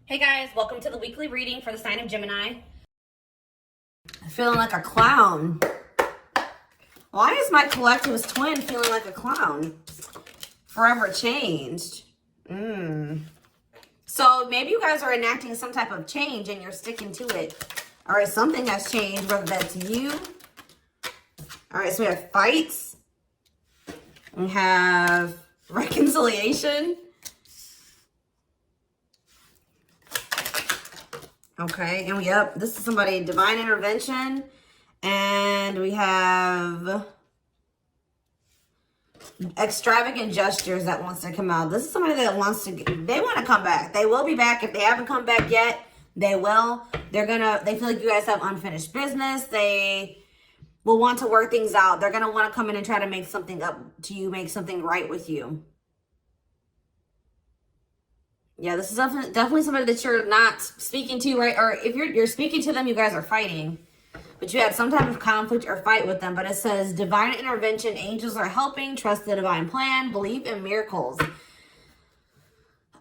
Hey guys, welcome to the weekly reading for the sign of Gemini. I'm feeling like a clown. Why is my collectivist twin feeling like a clown? Forever changed. So maybe you guys are enacting some type of change and you're sticking to it. All right, something has changed, whether that's you. All right, so we have fights. We have reconciliation. Okay, and this is somebody, divine intervention. And we have extravagant gestures that wants to come out. This is somebody that wants to, they want to come back. They will be back. If they haven't come back yet, they will. They feel like you guys have unfinished business. They will want to work things out. They're going to want to come in and try to make something up to you, make something right with you. Yeah, this is definitely somebody that you're not speaking to, right? Or if you're speaking to them, you guys are fighting. But you had some type of conflict or fight with them. But it says, divine intervention, angels are helping, trust the divine plan, believe in miracles.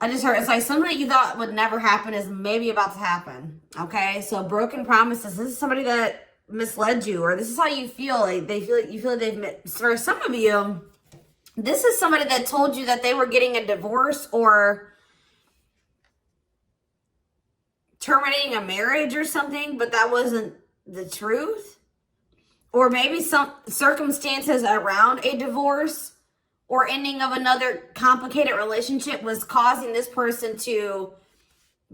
I just heard, it's like something that you thought would never happen is maybe about to happen. Okay, so broken promises. This is somebody that misled you, or this is how you feel. Like you feel like they've, for some of you, this is somebody that told you that they were getting a divorce or terminating a marriage or something, but that wasn't the truth. Or maybe some circumstances around a divorce or ending of another complicated relationship was causing this person to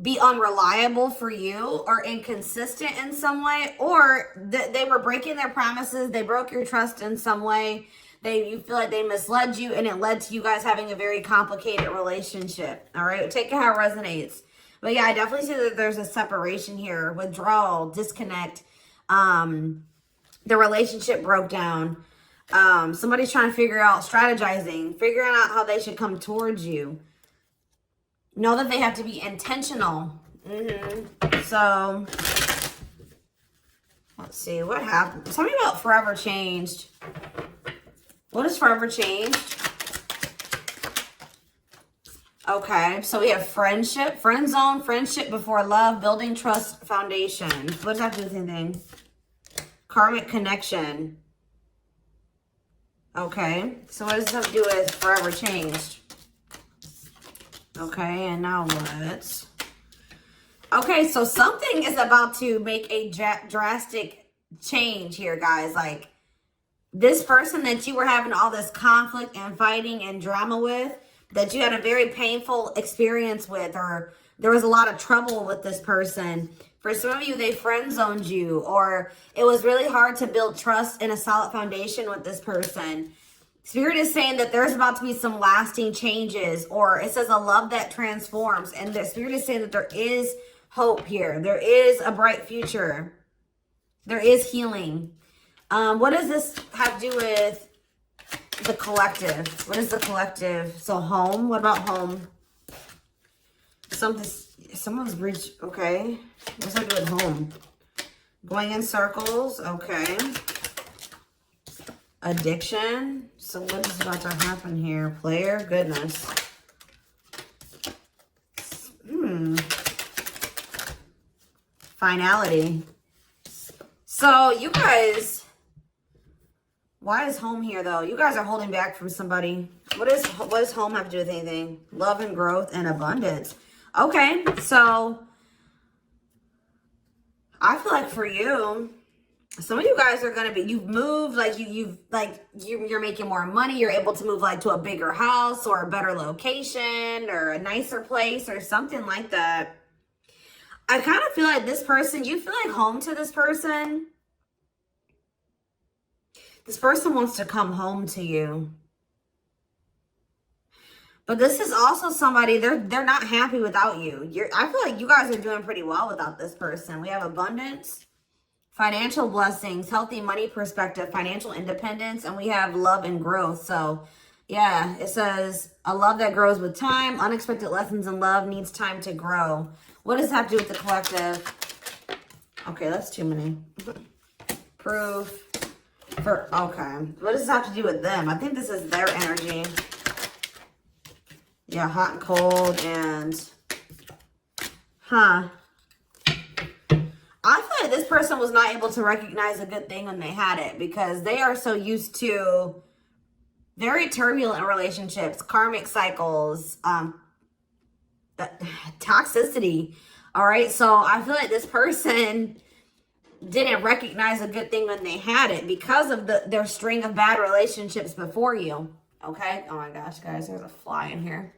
be unreliable for you or inconsistent in some way, or they were breaking their promises. They broke your trust in some way. You feel like they misled you, and it led to you guys having a very complicated relationship. All right, take it how it resonates. But yeah, I definitely see that there's a separation here, withdrawal, disconnect. The relationship broke down. Somebody's trying to figure out, strategizing, figuring out how they should come towards you. Know that they have to be intentional. So, let's see, what happened? Tell me about forever changed. What is forever changed? Okay, so we have friendship, friend zone, friendship before love, building trust foundation. What does that have to do with anything? Karmic connection. Okay, so what does this have to do with forever changed? Okay, and now what? Okay, so something is about to make a drastic change here, guys. Like, this person that you were having all this conflict and fighting and drama with, that you had a very painful experience with, or there was a lot of trouble with this person. For some of you, they friend zoned you, or it was really hard to build trust and a solid foundation with this person. Spirit is saying that there's about to be some lasting changes, or it says a love that transforms. And the Spirit is saying that there is hope here. There is a bright future. There is healing. What does this have to do with the collective? What is the collective? So home. What about home? Someone's reached. Okay. What's that do with home? Going in circles. Okay. Addiction. So what is about to happen here? Player. Goodness. Finality. So you guys, why is home here though? You guys are holding back from somebody. What does home have to do with anything? Love and growth and abundance. Okay, so I feel like for you, some of you guys are gonna be, you've moved, like you're making more money. You're able to move like to a bigger house or a better location or a nicer place or something like that. I kind of feel like this person, you feel like home to this person. This person wants to come home to you. But this is also somebody, they're not happy without you. I feel like you guys are doing pretty well without this person. We have abundance, financial blessings, healthy money perspective, financial independence, and we have love and growth. So yeah, it says a love that grows with time. Unexpected lessons in love needs time to grow. What does that have to do with the collective? Okay, that's too many. Proof. Okay, what does this have to do with them? I think this is their energy. Yeah, hot and cold and Huh. I feel like this person was not able to recognize a good thing when they had it because they are so used to very turbulent relationships, karmic cycles, toxicity. All right. So I feel like this person didn't recognize a good thing when they had it because of their string of bad relationships before you. Okay. Oh my gosh, guys, there's a fly in here.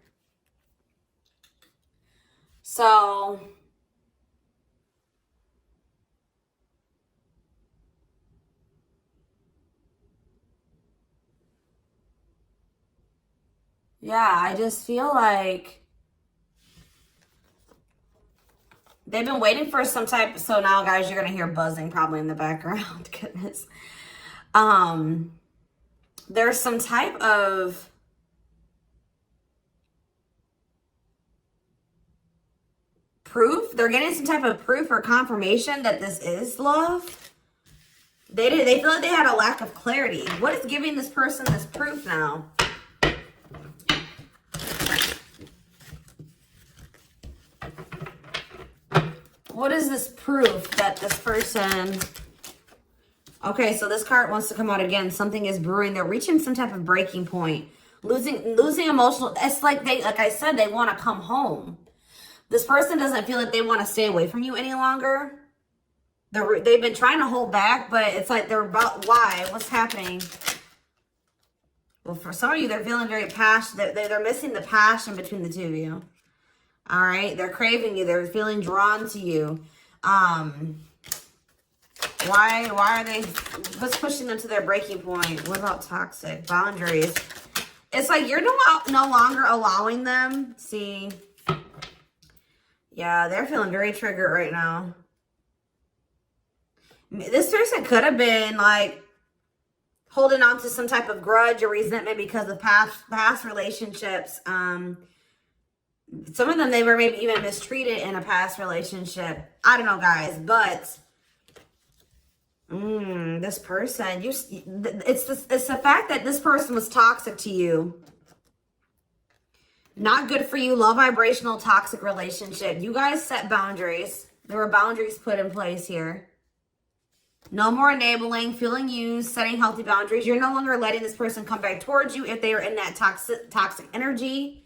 So yeah, I just feel like they've been waiting for some type. So now, guys, you're gonna hear buzzing probably in the background. Goodness. There's some type of proof. They're getting some type of proof or confirmation that this is love. They feel like they had a lack of clarity. What is giving this person this proof now? What is this proof that this person... Okay, so this card wants to come out again. Something is brewing. They're reaching some type of breaking point. Losing emotional... It's like like I said, they want to come home. This person doesn't feel like they want to stay away from you any longer. They've been trying to hold back, but it's like they're about... Why? What's happening? Well, for some of you, they're feeling very passionate. They're missing the passion between the two of you. All right, they're craving you. They're feeling drawn to you. Why are they? What's pushing them to their breaking point? What about toxic boundaries? It's like you're no longer allowing them. See, yeah, they're feeling very triggered right now. This person could have been like holding on to some type of grudge or resentment because of past relationships. Some of them, they were maybe even mistreated in a past relationship. I don't know, guys, but this person, it's the fact that this person was toxic to you. Not good for you. Low vibrational toxic relationship. You guys set boundaries. There were boundaries put in place here. No more enabling, feeling used, setting healthy boundaries. You're no longer letting this person come back towards you if they are in that toxic energy.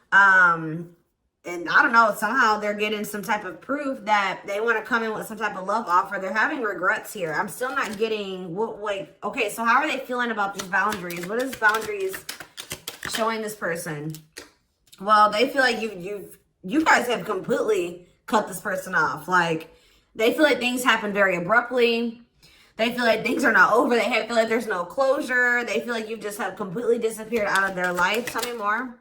And I don't know, somehow they're getting some type of proof that they want to come in with some type of love offer. They're having regrets here. I'm still not getting what, like, okay, so how are they feeling about these boundaries? What is boundaries showing this person? Well, they feel like you guys have completely cut this person off. Like, they feel like things happen very abruptly. They feel like things are not over. They feel like there's no closure. They feel like you just have completely disappeared out of their life. Tell me more.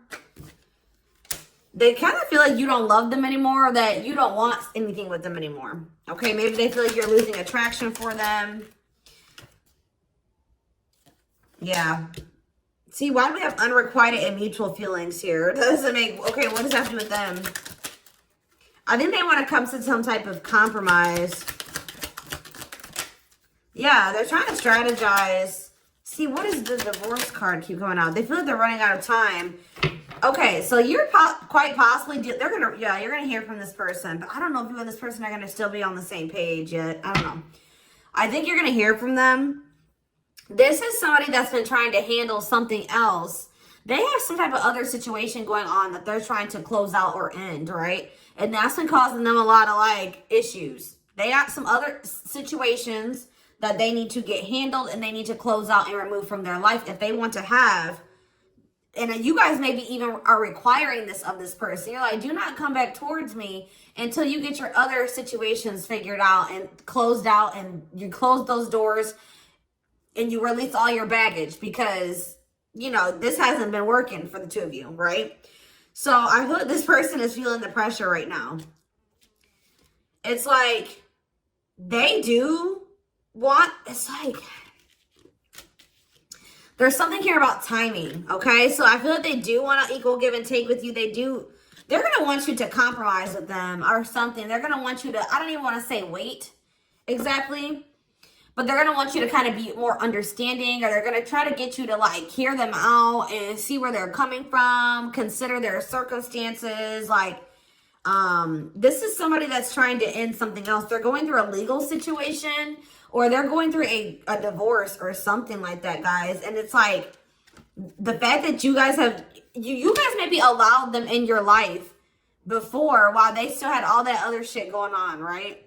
They kind of feel like you don't love them anymore, or that you don't want anything with them anymore. Okay, maybe they feel like you're losing attraction for them. Yeah. See, why do we have unrequited and mutual feelings here? That doesn't make... Okay, what does that have to do with them? I think they want to come to some type of compromise. Yeah, they're trying to strategize. See, what does the divorce card keep coming out? They feel like they're running out of time. Okay, so you're quite possibly, you're gonna hear from this person, but I don't know if you and this person are gonna still be on the same page yet. I don't know. I think you're gonna hear from them. This is somebody that's been trying to handle something else. They have some type of other situation going on that they're trying to close out or end, right? And that's been causing them a lot of like issues. They got some other situations that they need to get handled and they need to close out and remove from their life if they want to have. And you guys maybe even are requiring this of this person. You're like, do not come back towards me until you get your other situations figured out and closed out, and you close those doors and you release all your baggage because, you know, this hasn't been working for the two of you, right? So I feel like this person is feeling the pressure right now. It's like they do want, it's like... There's something here about timing, okay? So I feel like they do want to equal give and take with you. They're going to want you to compromise with them or something. They're going to want you to, I don't even want to say wait exactly, but they're going to want you to kind of be more understanding, or they're going to try to get you to like hear them out and see where they're coming from, consider their circumstances. Like, This is somebody that's trying to end something else. They're going through a legal situation, or they're going through a divorce or something like that, guys. And it's like, the fact that you guys have, you guys maybe allowed them in your life before while they still had all that other shit going on, right?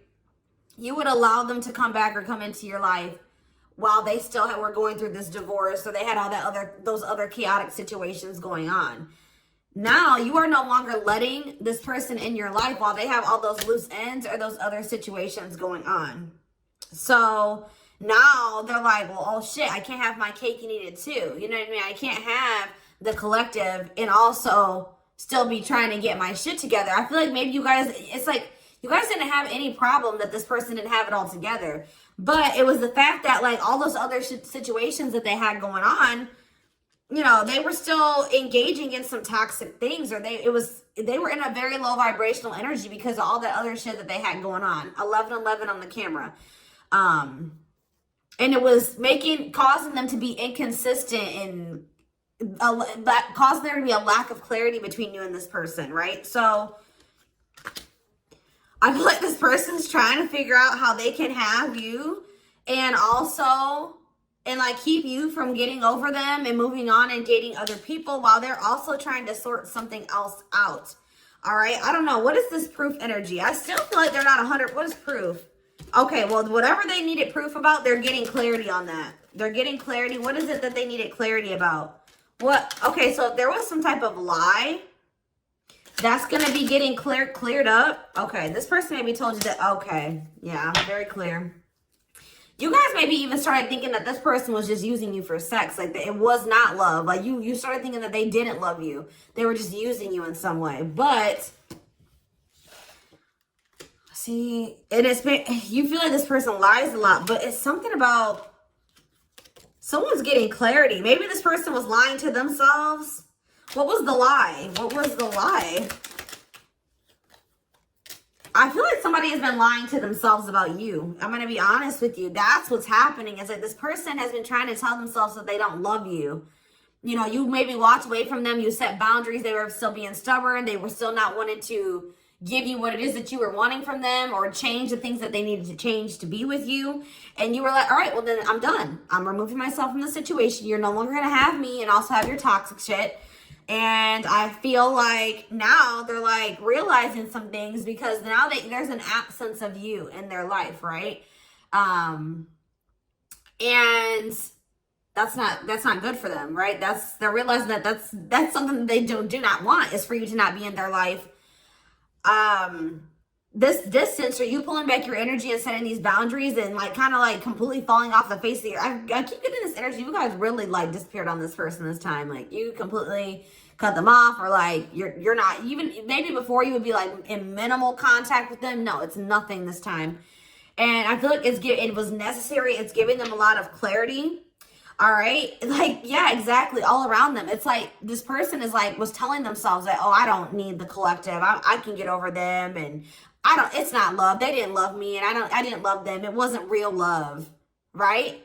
You would allow them to come back or come into your life while they still were going through this divorce, so they had all that those other chaotic situations going on. Now you are no longer letting this person in your life while they have all those loose ends or those other situations going on. So now they're like, well, oh shit, I can't have my cake and eat it too. You know what I mean? I can't have the collective and also still be trying to get my shit together. I feel like maybe you guys, it's like, you guys didn't have any problem that this person didn't have it all together. But it was the fact that like all those other situations that they had going on, you know, they were still engaging in some toxic things, or they were in a very low vibrational energy because of all that other shit that they had going on. 1111 on the camera. And it was causing them to be inconsistent and causing there to be a lack of clarity between you and this person, right? So I feel like this person's trying to figure out how they can have you and also, and like keep you from getting over them and moving on and dating other people while they're also trying to sort something else out. All right. I don't know. What is this proof energy? I still feel like they're not 100. What is proof? Okay. Well, whatever they needed proof about, they're getting clarity on that. They're getting clarity. What is it that they needed clarity about? What? Okay. So if there was some type of lie, that's going to be getting cleared up. Okay. This person maybe told you that. Okay. Yeah. Very clear. You guys maybe even started thinking that this person was just using you for sex. Like, it was not love. Like, you started thinking that they didn't love you. They were just using you in some way. But, see, you feel like this person lies a lot. But it's something about someone's getting clarity. Maybe this person was lying to themselves. What was the lie? What was the lie? I feel like somebody has been lying to themselves about you. I'm going to be honest with you. That's what's happening. Is that this person has been trying to tell themselves that they don't love you. You know, you maybe walked away from them. You set boundaries. They were still being stubborn. They were still not wanting to give you what it is that you were wanting from them, or change the things that they needed to change to be with you. And you were like, all right, well then I'm done. I'm removing myself from the situation. You're no longer going to have me and also have your toxic shit. And I feel like now they're like realizing some things because now there's an absence of you in their life, right? And that's not good for them, right? They're realizing that that's something that they do not want, is for you to not be in their life. This distance, or you pulling back your energy and setting these boundaries and like kind of like completely falling off the face of the earth. I keep getting this energy. You guys really like disappeared on this person this time. Like, you completely cut them off, or like you're not even, maybe before you would be like in minimal contact with them. No, it's nothing this time. And I feel like it was necessary. It's giving them a lot of clarity. All right. Like, yeah, exactly. All around them. It's like this person was telling themselves that, oh, I don't need the collective. I can get over them. And it's not love. They didn't love me, and I didn't love them. It wasn't real love. Right?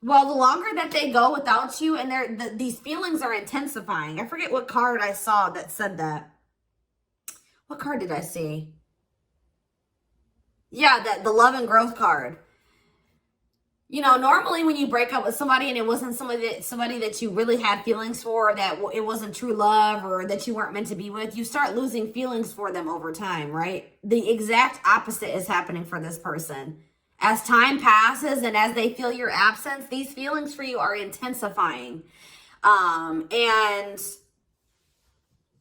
Well, the longer that they go without you, and these feelings are intensifying. I forget what card I saw that said that. What card did I see? Yeah, the love and growth card. You know, normally when you break up with somebody and it wasn't somebody that you really had feelings for, or that it wasn't true love, or that you weren't meant to be with, you start losing feelings for them over time, right? The exact opposite is happening for this person. As time passes and as they feel your absence, these feelings for you are intensifying. And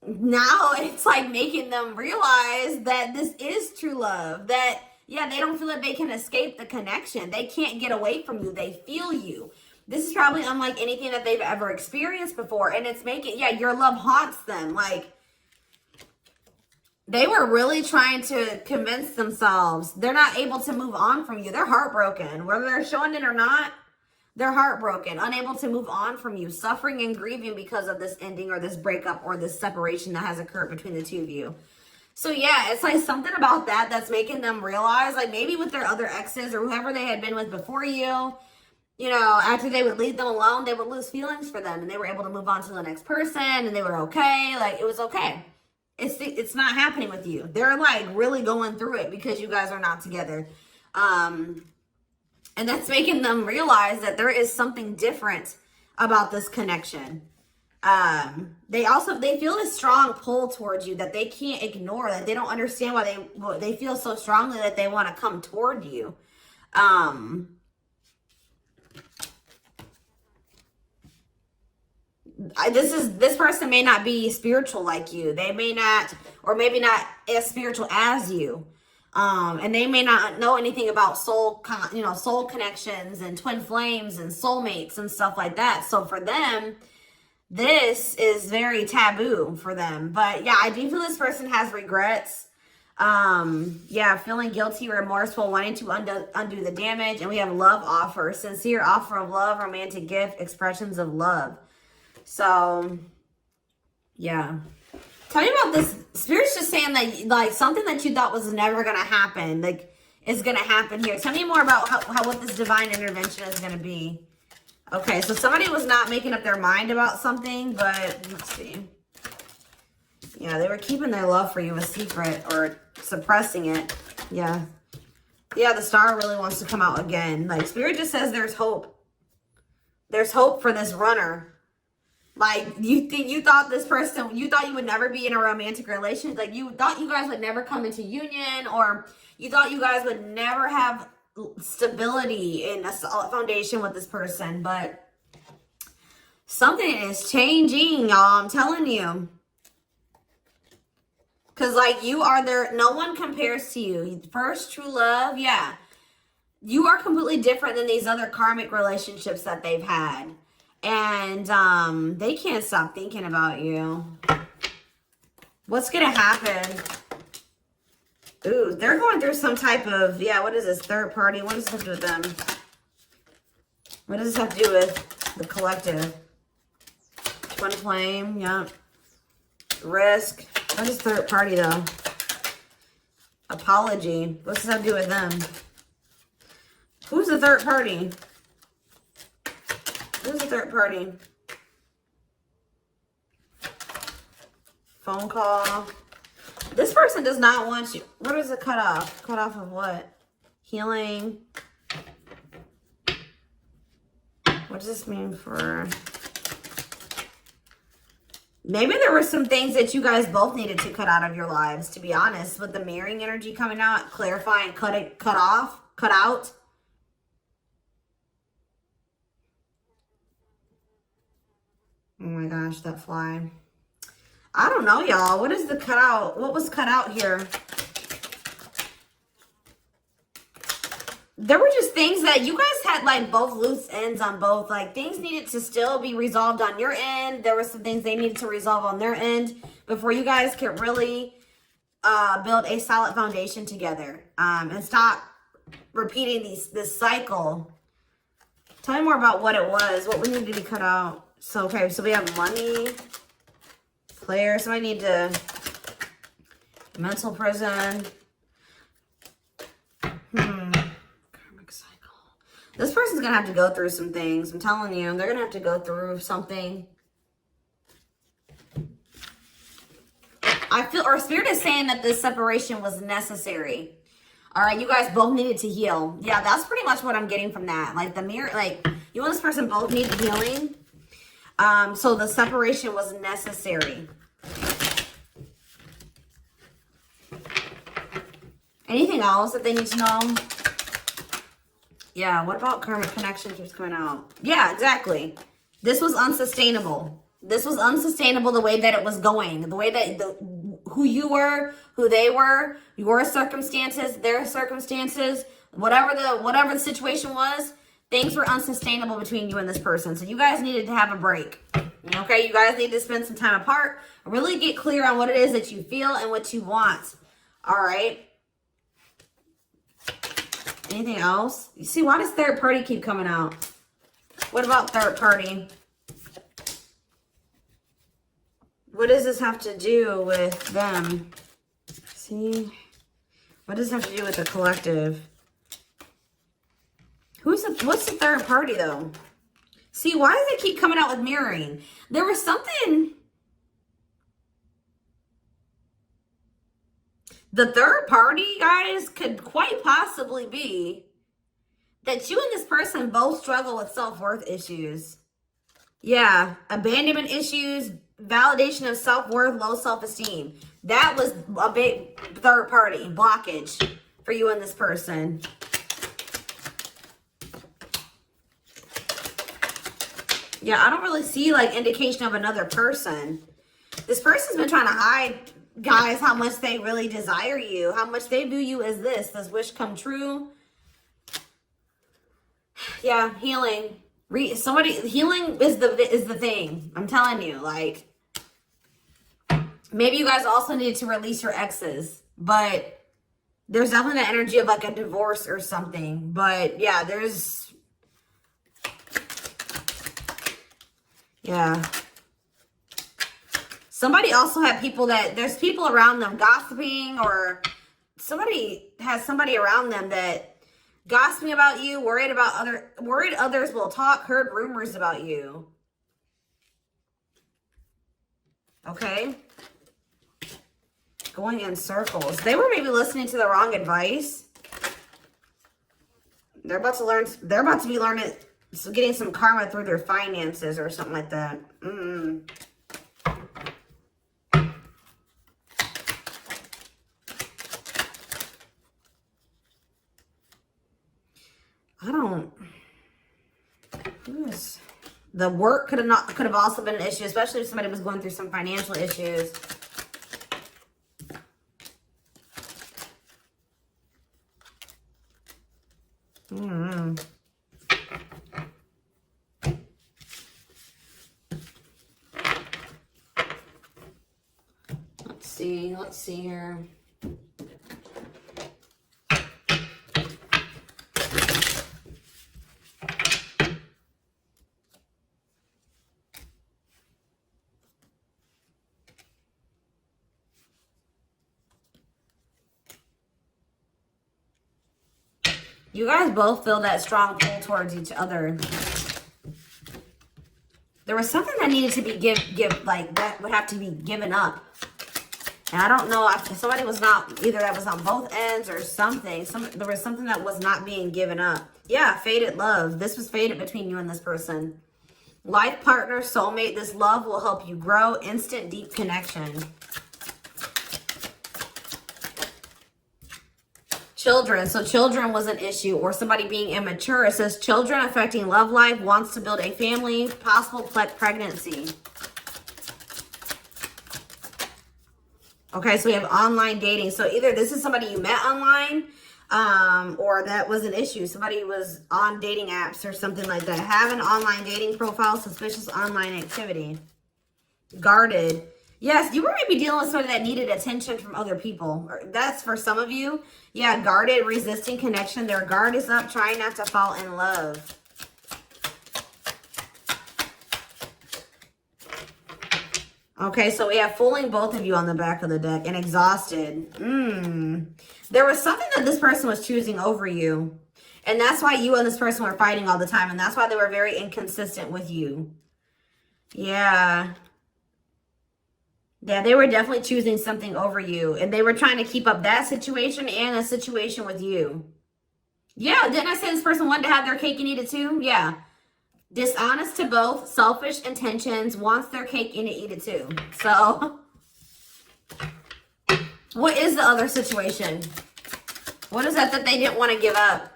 now it's like making them realize that this is true love. That, yeah, they don't feel like they can escape the connection. They can't get away from you. They feel you. This is probably unlike anything that they've ever experienced before. And it's making, yeah, your love haunts them. Like, they were really trying to convince themselves they're not able to move on from you. They're heartbroken. Whether they're showing it or not, they're heartbroken, unable to move on from you, suffering and grieving because of this ending or this breakup or this separation that has occurred between the two of you. So yeah, it's like something about that that's making them realize, like maybe with their other exes or whoever they had been with before you, you know, after they would leave them alone, they would lose feelings for them, and they were able to move on to the next person, and they were okay. Like, it was okay. It's not happening with you. They're like really going through it because you guys are not together. And that's making them realize that there is something different about this connection. They feel a strong pull towards you that they can't ignore, that they don't understand why they feel so strongly that they want to come toward you. This person may not be spiritual like you. They may not, or maybe not as spiritual as you. And they may not know anything about soul connections and twin flames and soulmates and stuff like that. So for them, this is very taboo for them. But yeah, I do feel this person has regrets. Yeah, feeling guilty, remorseful, wanting to undo the damage. And we have love offer, sincere offer of love, romantic gift, expressions of love. So yeah. Tell me about this. Spirit's just saying that, like, something that you thought was never going to happen, like, is going to happen here. Tell me more about what this divine intervention is going to be. Okay, so somebody was not making up their mind about something, but let's see. Yeah, they were keeping their love for you a secret or suppressing it. Yeah. Yeah, the star really wants to come out again. Like, Spirit just says there's hope. There's hope for this runner. Like, you thought this person, you thought you would never be in a romantic relationship. Like, you thought you guys would never come into union, or you thought you guys would never have stability in a solid foundation with this person. But something is changing, y'all. I'm telling you. Because, like, you are there. No one compares to you. First true love, yeah. You are completely different than these other karmic relationships that they've had. And they can't stop thinking about you. What's going to happen? Ooh, they're going through some type of, yeah, what is this? Third party? What does this have to do with them? What does this have to do with the collective? Twin flame, yeah. Risk. What is third party, though? Apology. What's this have to do with them? Who's the third party? Who's the third party? Phone call. This person does not want you. What is a cut off? Cut off of what? Healing. What does this mean for... Maybe there were some things that you guys both needed to cut out of your lives, to be honest. With the mirroring energy coming out, clarifying, cut out. Oh my gosh, that fly. I don't know, y'all. What is the cutout? What was cut out here? There were just things that you guys had, like, both loose ends on both. Like, things needed to still be resolved on your end. There were some things they needed to resolve on their end before you guys could really build a solid foundation together. And stop repeating this cycle. Tell me more about what it was. What we needed to be cut out. So, okay, so we have money, player. So I need to, mental prison. Karmic cycle. This person's going to have to go through some things. I'm telling you, they're going to have to go through something. I feel, or Spirit is saying that this separation was necessary. All right, you guys both needed to heal. Yeah, that's pretty much what I'm getting from that. Like, the mirror, like, you and this person both need healing. So the separation was necessary. Anything else that they need to know? Yeah, what about karmic connections was coming out? Yeah, exactly. This was unsustainable. This was unsustainable the way that it was going. The way that who you were, who they were, your circumstances, their circumstances, whatever the situation was, things were unsustainable between you and this person. So you guys needed to have a break. Okay, you guys need to spend some time apart. Really get clear on what it is that you feel and what you want. All right. Anything else? You see, why does third party keep coming out? What about third party? What does this have to do with them? See? What does this have to do with the collective? What's the third party, though? See, why does it keep coming out with mirroring? There was something... The third party, guys, could quite possibly be that you and this person both struggle with self-worth issues. Yeah, abandonment issues, validation of self-worth, low self-esteem. That was a big third party blockage for you and this person. Yeah, I don't really see like indication of another person. This person's been trying to hide, guys, how much they really desire you, how much they view you as this wish come true. Yeah, healing. Healing is the thing. I'm telling you, like, maybe you guys also need to release your exes, but there's definitely the energy of like a divorce or something. But yeah, yeah. Somebody also had there's people around them gossiping, or somebody has somebody around them that gossiping about you, worried others will talk, heard rumors about you. Okay. Going in circles. They were maybe listening to the wrong advice. They're about to be learning, getting some karma through their finances or something like that. The work could have also been an issue, especially if somebody was going through some financial issues. Let's see here. You guys both feel that strong pull towards each other. There was something that needed to be that would have to be given up. And I don't know if somebody was not, either that was on both ends or something. There was something that was not being given up. Yeah, fated love. This was fated between you and this person. Life partner, soulmate. This love will help you grow. Instant, deep connection. Children. So children was an issue, or somebody being immature. It says children affecting love life, wants to build a family, possible pregnancy. Okay, so we have online dating. So either this is somebody you met online, or that was an issue. Somebody was on dating apps or something like that. Have an online dating profile, suspicious online activity. Guarded. Yes, you were maybe dealing with somebody that needed attention from other people. That's for some of you. Yeah, guarded, resisting connection. Their guard is up, trying not to fall in love. Okay, so we have fooling both of you on the back of the deck and exhausted. There was something that this person was choosing over you. And that's why you and this person were fighting all the time. And that's why they were very inconsistent with you. Yeah. Yeah, they were definitely choosing something over you. And they were trying to keep up that situation and a situation with you. Yeah, didn't I say this person wanted to have their cake and eat it too? Yeah. Dishonest to both, selfish intentions, wants their cake and to eat it too. So, what is the other situation? What is that they didn't want to give up?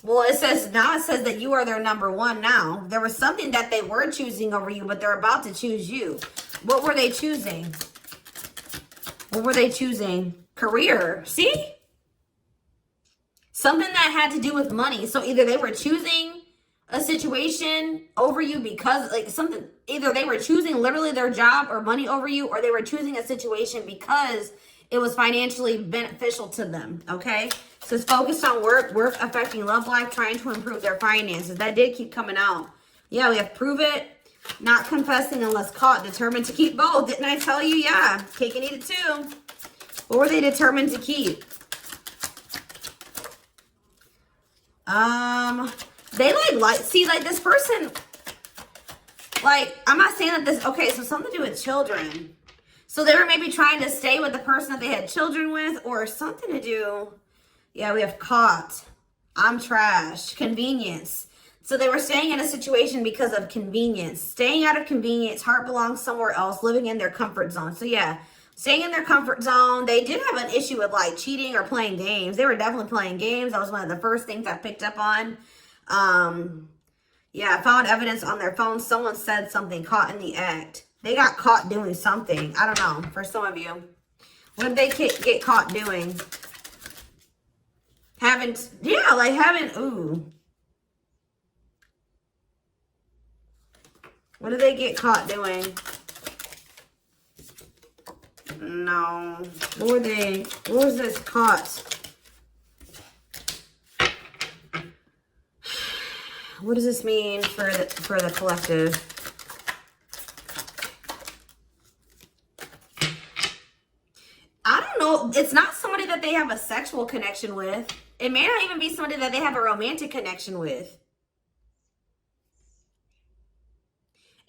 Well, it says that you are their number one now. There was something that they were choosing over you, but they're about to choose you. What were they choosing? What were they choosing? Career. See? Something that had to do with money. So either they were choosing a situation over you because either they were choosing literally their job or money over you, or they were choosing a situation because it was financially beneficial to them. Okay, so it's focused on work affecting love life, trying to improve their finances. That did keep coming out. Yeah, we have prove it, not confessing unless caught, determined to keep both. Didn't I tell you? Yeah, cake and eat it too. What were they determined to keep? They like this person, I'm not saying that this, okay, so something to do with children. So they were maybe trying to stay with the person that they had children with, or something to do. Yeah, we have caught. I'm trash. Convenience. So they were staying in a situation because of convenience. Staying out of convenience. Heart belongs somewhere else. Living in their comfort zone. So yeah, staying in their comfort zone. They did have an issue with like cheating or playing games. They were definitely playing games. That was one of the first things I picked up on. Yeah, I found evidence on their phone. Someone said something, caught in the act. They got caught doing something. I don't know. For some of you. What did they get caught doing? Ooh. What did they get caught doing? No. What was this caught? What does this mean for the collective? I don't know. It's not somebody that they have a sexual connection with. It may not even be somebody that they have a romantic connection with.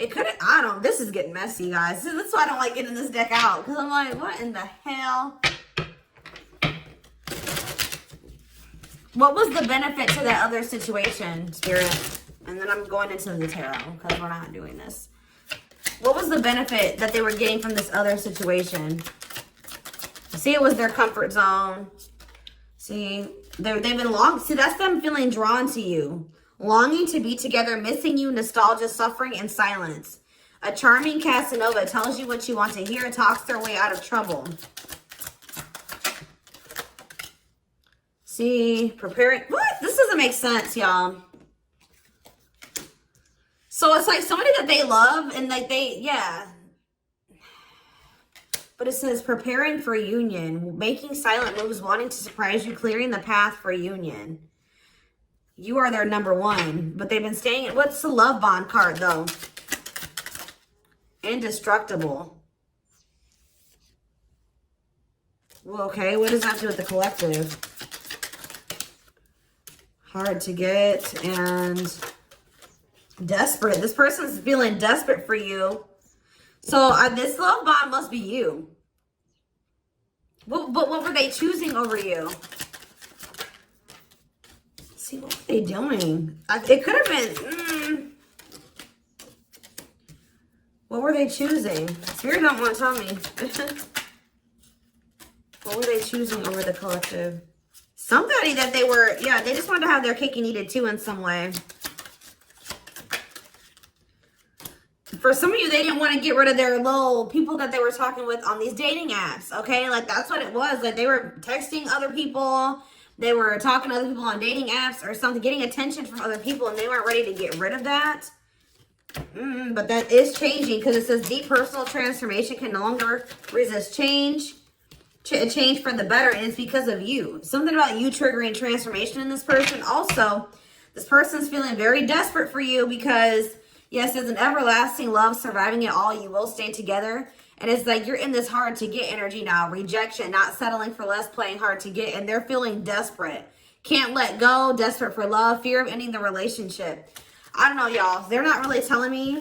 It could have, this is getting messy, guys. That's why I don't like getting this deck out. Because I'm like, what in the hell? What was the benefit to that other situation, Spirit? And then I'm going into the tarot because we're not doing this. What was the benefit that they were getting from this other situation? See, it was their comfort zone. See, they've been see, that's them feeling drawn to you. Longing to be together, missing you, nostalgia, suffering, and silence. A charming Casanova tells you what you want to hear, talks their way out of trouble. See, preparing. What? This doesn't make sense, y'all. So it's like somebody that they love and like yeah. But it says preparing for union, making silent moves, wanting to surprise you, clearing the path for union. You are their number one, but they've been staying. What's the love bond card though? Indestructible. Well, okay, what does that have to do with the collective? Hard to get and desperate. This person's feeling desperate for you. So this love bond must be you. But what were they choosing over you? Let's see, what were they doing? It could have been... What were they choosing? Spirit don't want to tell me. What were they choosing over the collective? Somebody that they were... Yeah, they just wanted to have their cake and eat it too in some way. For some of you, they didn't want to get rid of their little people that they were talking with on these dating apps, okay? Like, that's what it was. Like, they were texting other people. They were talking to other people on dating apps or something, getting attention from other people, and they weren't ready to get rid of that. But that is changing because it says deep personal transformation can no longer resist change. Change for the better, and it's because of you. Something about you triggering transformation in this person. Also, this person's feeling very desperate for you because... Yes, it's an everlasting love, surviving it all. You will stay together. And it's like you're in this hard to get energy now. Rejection, not settling for less, playing hard to get. And they're feeling desperate. Can't let go, desperate for love, fear of ending the relationship. I don't know, y'all. They're not really telling me.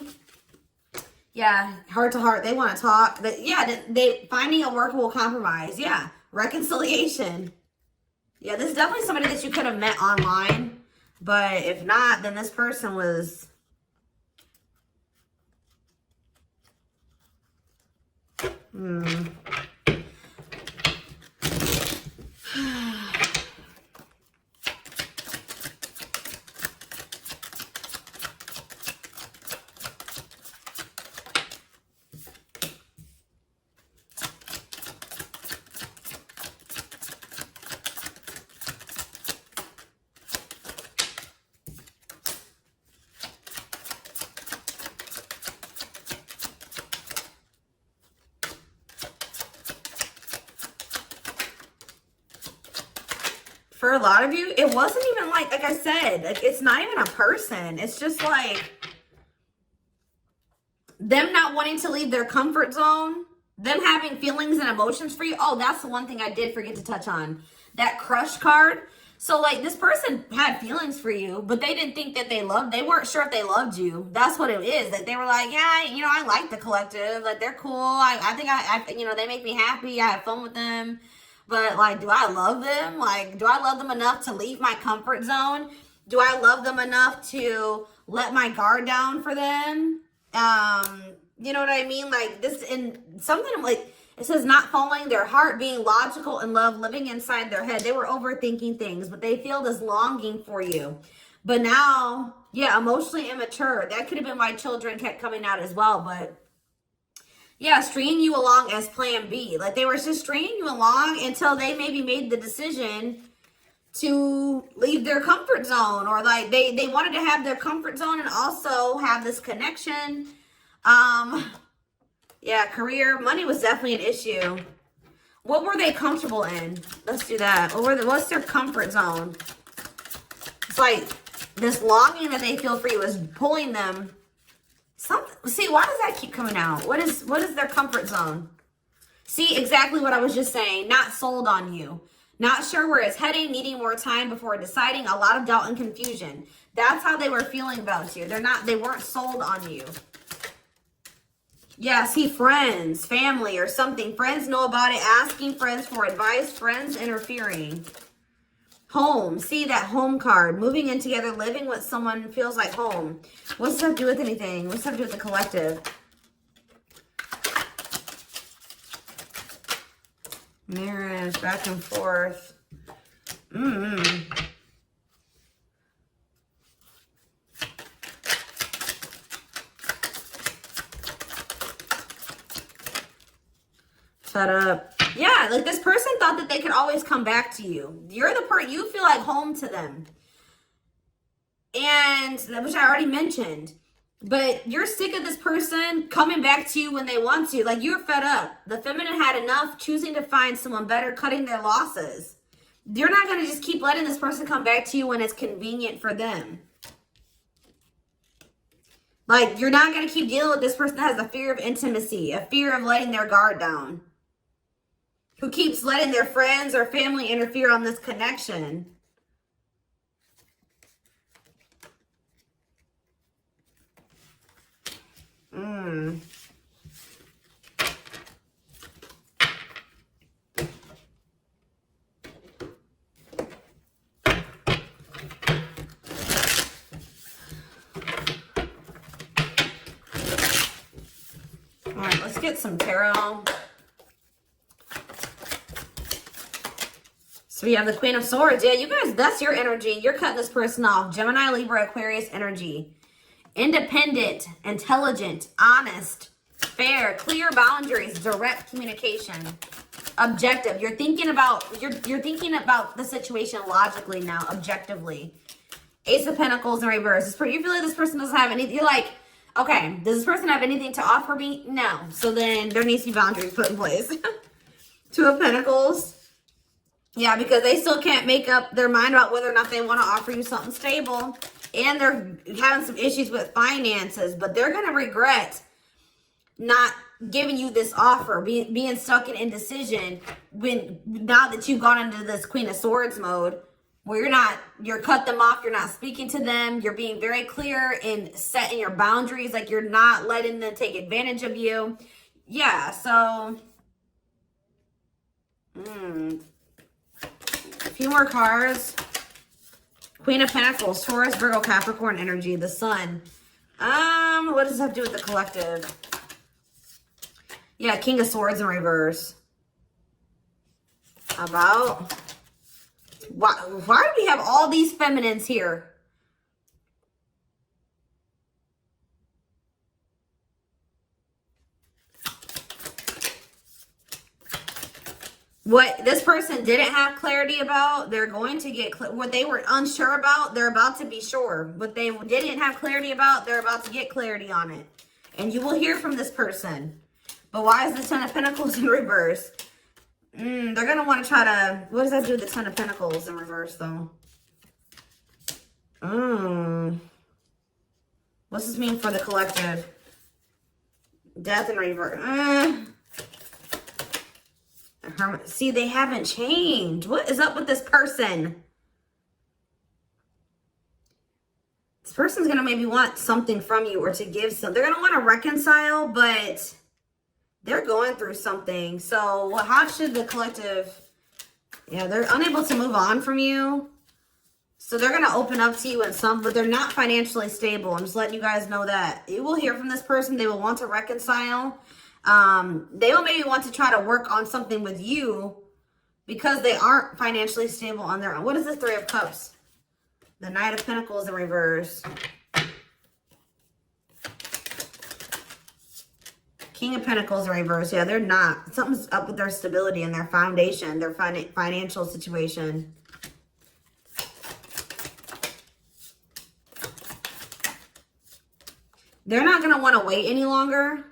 Yeah, heart to heart. They want to talk. But yeah, they finding a workable compromise. Yeah, reconciliation. Yeah, this is definitely somebody that you could have met online. But if not, then this person was... For a lot of you, it wasn't even like I said, like, it's not even a person. It's just like them not wanting to leave their comfort zone, them having feelings and emotions for you. Oh, that's the one thing I did forget to touch on. That crush card. So, like, this person had feelings for you, but they didn't think that they weren't sure if they loved you. That's what it is. Like, they were like, yeah, you know, I like the collective. Like, they're cool. I think you know, they make me happy. I have fun with them. But, like, do I love them? Like, do I love them enough to leave my comfort zone? Do I love them enough to let my guard down for them? You know what I mean? Like, this, and something like, it says not following their heart, being logical in love, living inside their head. They were overthinking things, but they feel this longing for you. But now, yeah, emotionally immature. That could have been why children kept coming out as well. But yeah, stringing you along as plan B. Like, they were just stringing you along until they maybe made the decision to leave their comfort zone, or like they wanted to have their comfort zone and also have this connection. Yeah, career, money was definitely an issue. What were they comfortable in? Let's do that. What's their comfort zone? It's like this longing that they feel for you is pulling them. See, why does that keep coming out? What is their comfort zone? See, exactly what I was just saying. Not sold on you. Not sure where it's heading, needing more time before deciding, a lot of doubt and confusion. That's how they were feeling about you. They weren't sold on you. Yeah, see, friends, family, or something. Friends know about it, asking friends for advice, friends interfering. Home, see that home card. Moving in together, living with someone feels like home. What's this have to do with anything? What's this have to do with the collective? Marriage, back and forth. Shut up. Yeah, like this person thought that they could always come back to you. You're the part, you feel like home to them. And, which I already mentioned. But you're sick of this person coming back to you when they want to. Like, you're fed up. The feminine had enough, choosing to find someone better, cutting their losses. You're not going to just keep letting this person come back to you when it's convenient for them. Like, you're not going to keep dealing with this person that has a fear of intimacy, a fear of letting their guard down, who keeps letting their friends or family interfere on this connection. All right, let's get some tarot. So we have the Queen of Swords. Yeah, you guys, that's your energy. You're cutting this person off. Gemini, Libra, Aquarius energy. Independent, intelligent, honest, fair, clear boundaries, direct communication, objective. You're thinking about the situation logically now, objectively. Ace of Pentacles in reverse. You feel like this person doesn't have anything. You're like, okay, does this person have anything to offer me? No. So then there needs to be boundaries put in place. Two of Pentacles. Yeah, because they still can't make up their mind about whether or not they want to offer you something stable. And they're having some issues with finances, but they're going to regret not giving you this offer, being stuck in indecision now that you've gone into this Queen of Swords mode, where you're cut them off, you're not speaking to them, you're being very clear in setting your boundaries, like you're not letting them take advantage of you. Yeah, so a few more cards. Queen of Pentacles, Taurus, Virgo, Capricorn energy, the Sun. What does this have to do with the collective? Yeah, King of Swords in reverse. About why do we have all these feminines here? What this person didn't have clarity about, they're going to get what they were unsure about, they're about to be sure. What they didn't have clarity about, they're about to get clarity on it. And you will hear from this person. But why is the Ten of Pentacles in reverse? They're going to want to try to... What does that do with the Ten of Pentacles in reverse, though? What's this mean for the collective? Death in reverse. See, they haven't changed. What is up with this person? person's going to maybe want something from you or to give some. They're going to want to reconcile, but they're going through something. So how should the collective... Yeah, they're unable to move on from you. So they're going to open up to you in some, but they're not financially stable. I'm just letting you guys know that. You will hear from this person. They will want to reconcile. They will maybe want to try to work on something with you because they aren't financially stable on their own. What is the Three of Cups? The Knight of Pentacles in reverse. King of Pentacles in reverse. Yeah, they're not. Something's up with their stability and their foundation, their financial situation. They're not going to want to wait any longer.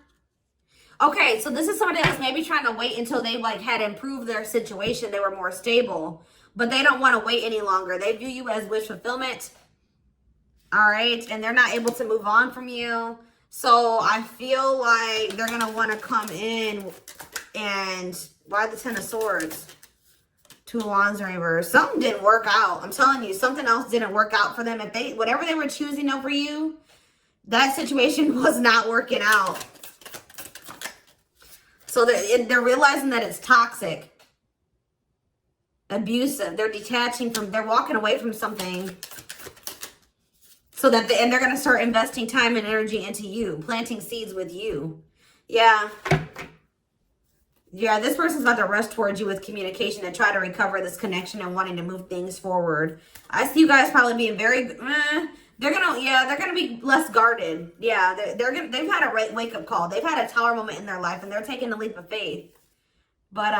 Okay, so this is somebody that was maybe trying to wait until they like had improved their situation. They were more stable, but they don't want to wait any longer. They view you as wish fulfillment. All right, and they're not able to move on from you. So I feel like they're going to want to come in and... Why the Ten of Swords? Two of Wands in reverse. Something didn't work out. I'm telling you, something else didn't work out for them. If they, whatever they were choosing over you, that situation was not working out. So they're realizing that it's toxic, abusive. They're detaching from, they're walking away from something. So that, and they're going to start investing time and energy into you, planting seeds with you. Yeah. Yeah, this person's about to rush towards you with communication to try to recover this connection and wanting to move things forward. I see you guys probably being very, they're gonna be less guarded. Yeah, they've had a wake-up call. They've had a tower moment in their life and they're taking a leap of faith. But,